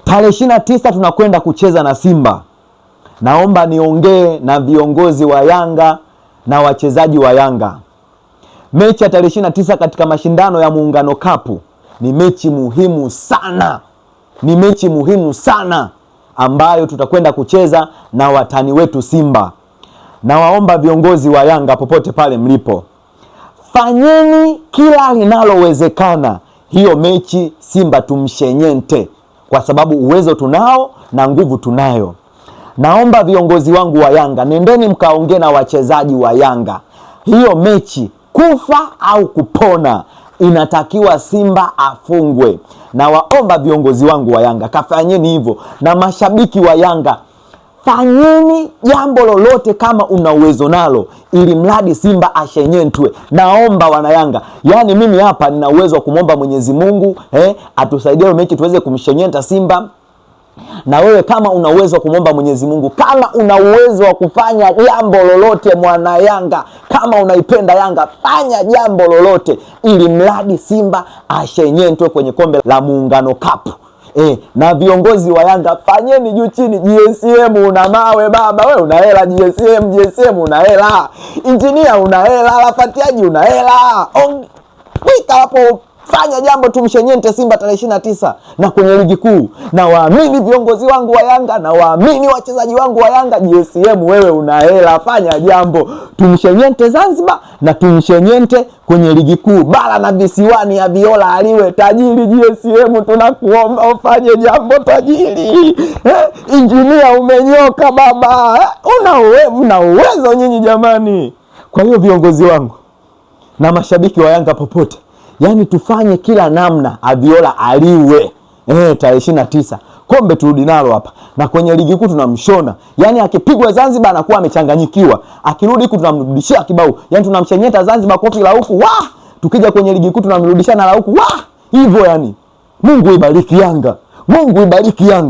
Tarehe 29 tunakwenda kucheza na Simba. Naomba niongee na viongozi wa Yanga na wachezaji wa Yanga. Mechi ya tarehe 29 katika mashindano ya Muungano Cup ni mechi muhimu sana. Ni mechi muhimu sana ambayo tutakwenda kucheza na watani wetu Simba. Na waomba viongozi wa Yanga popote pale mlipo, fanyeni kila linalowezekana hiyo mechi Simba tumshenyente, kwa sababu uwezo tunao na nguvu tunayo. Naomba viongozi wangu wa Yanga, nendeni mkaongee na wachezaji wa Yanga. Hiyo mechi kufa au kupona, inatakiwa Simba afungwe. Na waomba viongozi wangu wa Yanga, kafanyeni hivyo. Na mashabiki wa Yanga, fanyeni jambo lolote kama una uwezo nalo, ili mradi Simba ashenyentwe. Naomba wana Yanga, yani mimi hapa nina uwezo wa kumwomba Mwenyezi Mungu atusaidie mechi tuweze kumshenyenta Simba. Na wewe kama una uwezo wa kumwomba Mwenyezi Mungu, kama una uwezo wa kufanya jambo lolote mwana Yanga, kama unaipenda Yanga, fanya jambo lolote ili mradi Simba ashenyentwe kwenye kombe la Muungano Cup. Na viongozi wa Yanga, fanyeni juu chini. GSM una mawe baba, wewe una hela. GSM una hela, Engineer una hela, Lafatiaji una hela. Wika hapo, fanya jambo tumshenyente Simba tarehe 29 na kwenye ligi kuu. Na waamini viongozi wangu wa Yanga, na waamini wachezaji wangu wa Yanga. GSM wewe una hela, fanya jambo tumshenyente Zanzibar na tumshenyente kwenye ligi kuu. Bara na visiwani ya Viola aliwe tajiri. GSM tunakuomba ufanye jambo tajiri. Engineer umenyoka baba, una uwezo nyinyi jamani. Kwa hiyo viongozi wangu na mashabiki wa Yanga popote, yani tufanye kila namna Aviola aliwe tarehe 29. Kombe turudi nalo hapa, na kwenye ligi kuu tunamshona. Yani akipigwa Zanzibar anakuwa amechanganyikiwa, akirudi huku tunamrudishia kibao. Yani tunamchenyeta Zanzibar kofi la huku tukija kwenye ligi kuu tunamrudishia na la huku hivyo. Yani Mungu ibariki Yanga, Mungu ibariki Yanga.